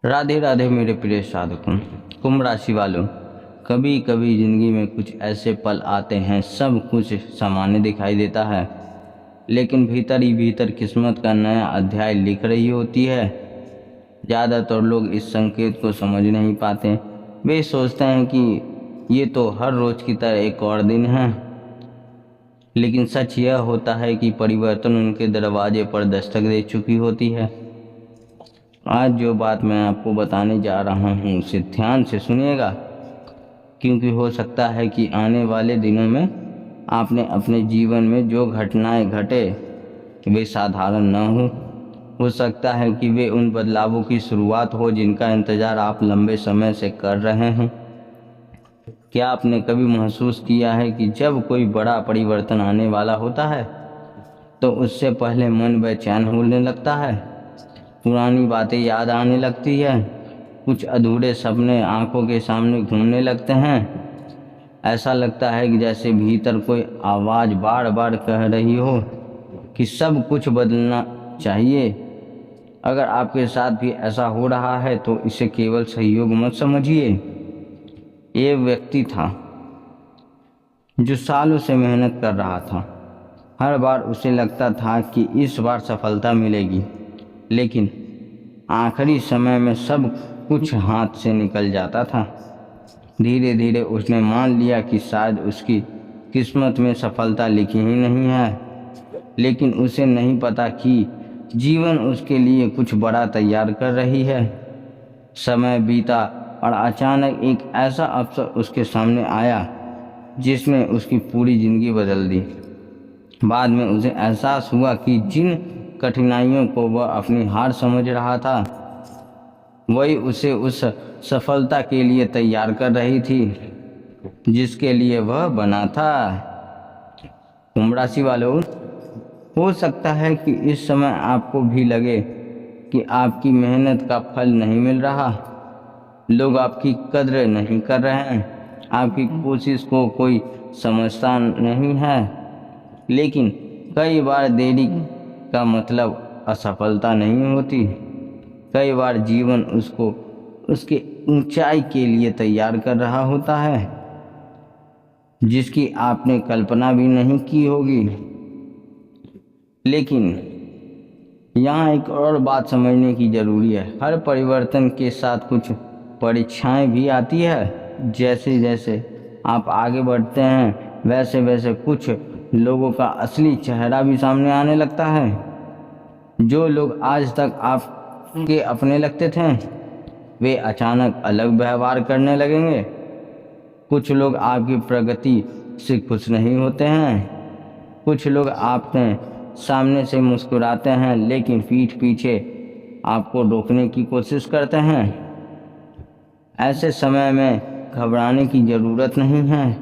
राधे राधे मेरे प्रिय साधकों। कुंभ राशि वालों, कभी कभी जिंदगी में कुछ ऐसे पल आते हैं, सब कुछ सामान्य दिखाई देता है, लेकिन भीतर ही भीतर किस्मत का नया अध्याय लिख रही होती है। ज़्यादातर लोग इस संकेत को समझ नहीं पाते। वे सोचते हैं कि ये तो हर रोज की तरह एक और दिन है, लेकिन सच यह होता है कि परिवर्तन उनके दरवाजे पर दस्तक दे चुकी होती है। आज जो बात मैं आपको बताने जा रहा हूँ उसे ध्यान से सुनिएगा, क्योंकि हो सकता है कि आने वाले दिनों में आपने अपने जीवन में जो घटनाएं घटे वे साधारण न हो सकता है कि वे उन बदलावों की शुरुआत हो जिनका इंतजार आप लंबे समय से कर रहे हैं। क्या आपने कभी महसूस किया है कि जब कोई बड़ा परिवर्तन आने वाला होता है तो उससे पहले मन बेचैन होने लगता है, पुरानी बातें याद आने लगती है, कुछ अधूरे सपने आंखों के सामने घूमने लगते हैं। ऐसा लगता है कि जैसे भीतर कोई आवाज़ बार बार कह रही हो कि सब कुछ बदलना चाहिए। अगर आपके साथ भी ऐसा हो रहा है तो इसे केवल सहयोग मत समझिए। ये व्यक्ति था जो सालों से मेहनत कर रहा था। हर बार उसे लगता था कि इस बार सफलता मिलेगी, लेकिन आखिरी समय में सब कुछ हाथ से निकल जाता था। धीरे धीरे उसने मान लिया कि शायद उसकी किस्मत में सफलता लिखी ही नहीं है, लेकिन उसे नहीं पता कि जीवन उसके लिए कुछ बड़ा तैयार कर रही है। समय बीता और अचानक एक ऐसा अवसर उसके सामने आया जिसने उसकी पूरी जिंदगी बदल दी। बाद में उसे एहसास हुआ कि जिन कठिनाइयों को वह अपनी हार समझ रहा था वही उसे उस सफलता के लिए तैयार कर रही थी जिसके लिए वह बना था। कुंभ राशि वालों, हो सकता है कि इस समय आपको भी लगे कि आपकी मेहनत का फल नहीं मिल रहा, लोग आपकी कद्र नहीं कर रहे हैं, आपकी कोशिश को कोई समझता नहीं है। लेकिन कई बार देरी का मतलब असफलता नहीं होती। कई बार जीवन उसको उसके ऊंचाई के लिए तैयार कर रहा होता है जिसकी आपने कल्पना भी नहीं की होगी। लेकिन यहाँ एक और बात समझने की जरूरी है। हर परिवर्तन के साथ कुछ परीक्षाएं भी आती है। जैसे जैसे आप आगे बढ़ते हैं वैसे वैसे कुछ लोगों का असली चेहरा भी सामने आने लगता है। जो लोग आज तक आपके अपने लगते थे वे अचानक अलग व्यवहार करने लगेंगे। कुछ लोग आपकी प्रगति से खुश नहीं होते हैं। कुछ लोग आपने सामने से मुस्कुराते हैं लेकिन पीठ पीछे आपको रोकने की कोशिश करते हैं। ऐसे समय में घबराने की ज़रूरत नहीं है,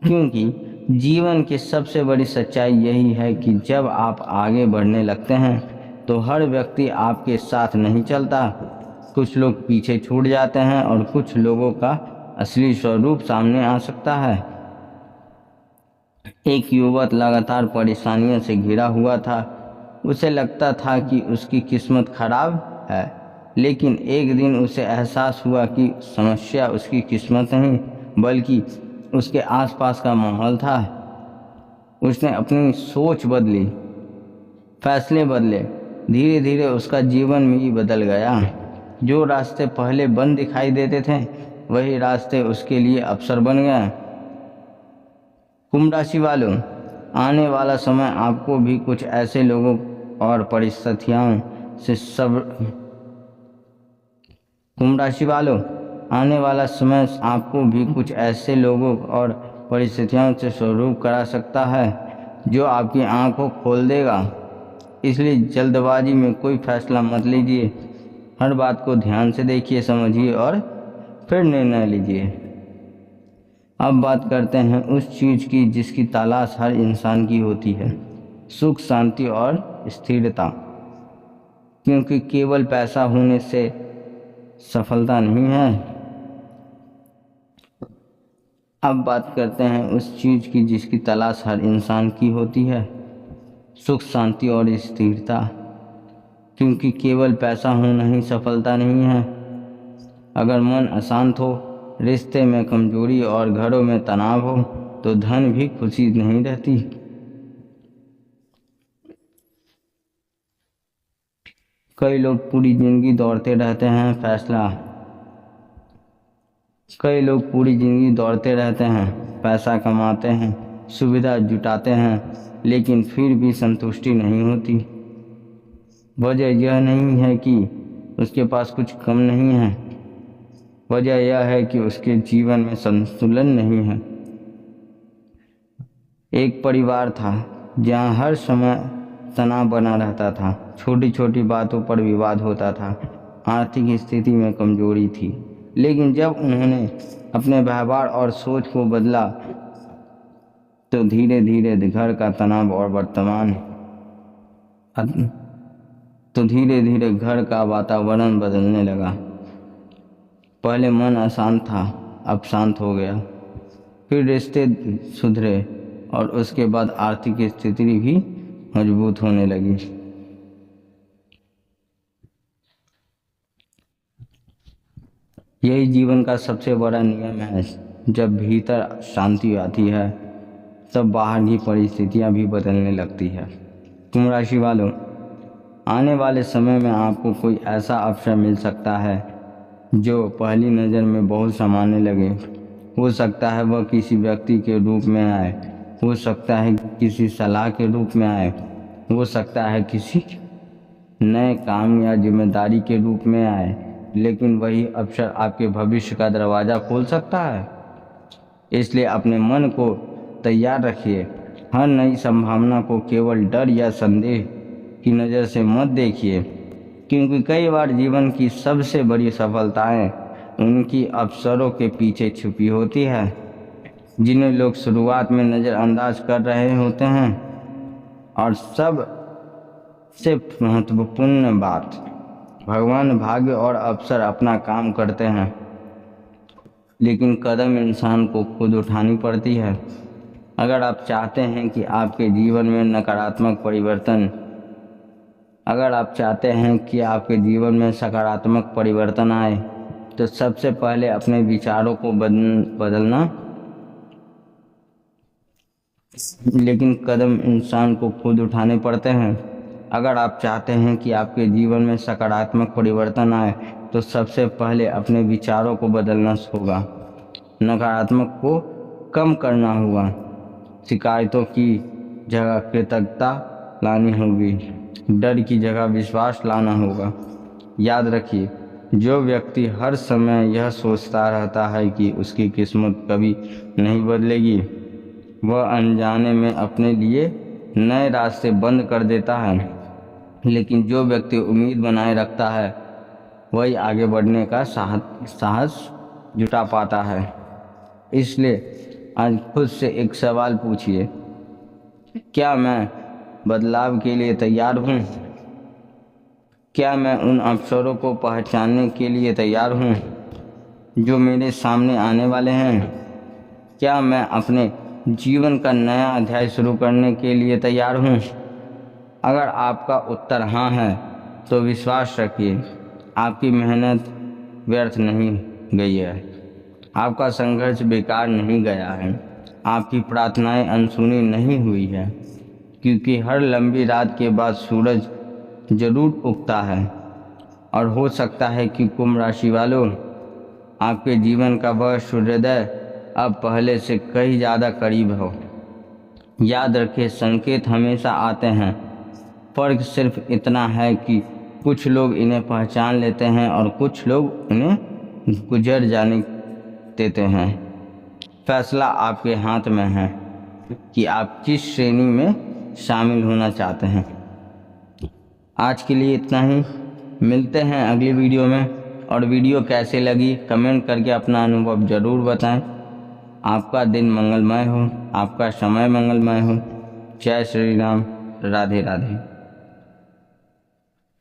क्योंकि जीवन की सबसे बड़ी सच्चाई यही है कि जब आप आगे बढ़ने लगते हैं तो हर व्यक्ति आपके साथ नहीं चलता। कुछ लोग पीछे छूट जाते हैं और कुछ लोगों का असली स्वरूप सामने आ सकता है। एक युवक लगातार परेशानियों से घिरा हुआ था। उसे लगता था कि उसकी किस्मत खराब है, लेकिन एक दिन उसे एहसास हुआ कि समस्या उसकी किस्मत नहीं बल्कि उसके आसपास का माहौल था। उसने अपनी सोच बदली, फैसले बदले, धीरे धीरे उसका जीवन भी बदल गया। जो रास्ते पहले बंद दिखाई देते थे वही रास्ते उसके लिए अवसर बन गए। कुंभ राशि वालों, आने वाला समय आपको भी कुछ ऐसे लोगों और परिस्थितियों से कुंभ राशि वालों, आने वाला समय आपको भी कुछ ऐसे लोगों और परिस्थितियों से स्वरूप करा सकता है जो आपकी आंखों खोल देगा। इसलिए जल्दबाजी में कोई फैसला मत लीजिए। हर बात को ध्यान से देखिए, समझिए और फिर निर्णय लीजिए। अब बात करते हैं उस चीज़ की जिसकी तलाश हर इंसान की होती है, सुख, शांति और स्थिरता। क्योंकि केवल पैसा होने से सफलता नहीं है। अब बात करते हैं उस चीज़ की जिसकी तलाश हर इंसान की होती है, सुख, शांति और स्थिरता। क्योंकि केवल पैसा होना ही सफलता नहीं है। अगर मन अशांत हो, रिश्ते में कमजोरी और घरों में तनाव हो तो धन भी खुशी नहीं रहती। कई लोग पूरी जिंदगी दौड़ते रहते हैं पैसा कमाते हैं, सुविधा जुटाते हैं, लेकिन फिर भी संतुष्टि नहीं होती। वजह यह नहीं है कि उसके पास कुछ कम नहीं है, वजह यह है कि उसके जीवन में संतुलन नहीं है। एक परिवार था जहाँ हर समय तनाव बना रहता था, छोटी छोटी बातों पर विवाद होता था, आर्थिक स्थिति में कमजोरी थी। लेकिन जब उन्होंने अपने व्यवहार और सोच को बदला तो धीरे धीरे घर का तनाव और घर का वातावरण बदलने लगा। पहले मन अशांत था, अब शांत हो गया। फिर रिश्ते सुधरे और उसके बाद आर्थिक स्थिति भी मजबूत होने लगी। यही जीवन का सबसे बड़ा नियम है। जब भीतर शांति आती है तब बाहर की परिस्थितियां भी बदलने लगती है। कुंभ राशि वालों, आने वाले समय में आपको कोई ऐसा अवसर मिल सकता है जो पहली नज़र में बहुत सामान्य लगे। हो सकता है वह किसी व्यक्ति के रूप में आए, हो सकता है किसी सलाह के रूप में आए, हो सकता है किसी नए काम या जिम्मेदारी के रूप में आए, लेकिन वही अवसर आपके भविष्य का दरवाज़ा खोल सकता है। इसलिए अपने मन को तैयार रखिए। हर नई संभावना को केवल डर या संदेह की नज़र से मत देखिए, क्योंकि कई बार जीवन की सबसे बड़ी सफलताएं उनकी अवसरों के पीछे छुपी होती है, जिन्हें लोग शुरुआत में नज़रअंदाज कर रहे होते हैं। और सबसे महत्वपूर्ण बात, भगवान, भाग्य और अवसर अपना काम करते हैं, लेकिन कदम इंसान को खुद उठानी पड़ती है। अगर आप चाहते हैं कि आपके जीवन में सकारात्मक परिवर्तन आए, तो सबसे पहले अपने विचारों को बदलना, लेकिन कदम इंसान को खुद उठाने पड़ते हैं। अगर आप चाहते हैं कि आपके जीवन में सकारात्मक परिवर्तन आए, तो सबसे पहले अपने विचारों को बदलना होगा, नकारात्मक को कम करना होगा, शिकायतों की जगह कृतज्ञता लानी होगी, डर की जगह विश्वास लाना होगा। याद रखिए, जो व्यक्ति हर समय यह सोचता रहता है कि उसकी किस्मत कभी नहीं बदलेगी, वह अनजाने में अपने लिए नए रास्ते बंद कर देता है। लेकिन जो व्यक्ति उम्मीद बनाए रखता है, वही आगे बढ़ने का साहस जुटा पाता है। इसलिए आज खुद से एक सवाल पूछिए, क्या मैं बदलाव के लिए तैयार हूँ? क्या मैं उन अवसरों को पहचानने के लिए तैयार हूँ जो मेरे सामने आने वाले हैं? क्या मैं अपने जीवन का नया अध्याय शुरू करने के लिए तैयार हूँ? अगर आपका उत्तर हाँ है, तो विश्वास रखिए, आपकी मेहनत व्यर्थ नहीं गई है, आपका संघर्ष बेकार नहीं गया है, आपकी प्रार्थनाएं अनसुनी नहीं हुई है, क्योंकि हर लंबी रात के बाद सूरज जरूर उगता है। और हो सकता है कि कुंभ राशि वालों, आपके जीवन का वह सूर्योदय अब पहले से कहीं ज़्यादा करीब हो। याद रखिए, संकेत हमेशा आते हैं, फर्क सिर्फ इतना है कि कुछ लोग इन्हें पहचान लेते हैं और कुछ लोग इन्हें गुजर जाने देते हैं। फैसला आपके हाथ में है कि आप किस श्रेणी में शामिल होना चाहते हैं। आज के लिए इतना ही, मिलते हैं अगली वीडियो में। और वीडियो कैसे लगी कमेंट करके अपना अनुभव ज़रूर बताएं। आपका दिन मंगलमय हो, आपका समय मंगलमय हो। जय श्री राम, राधे राधे।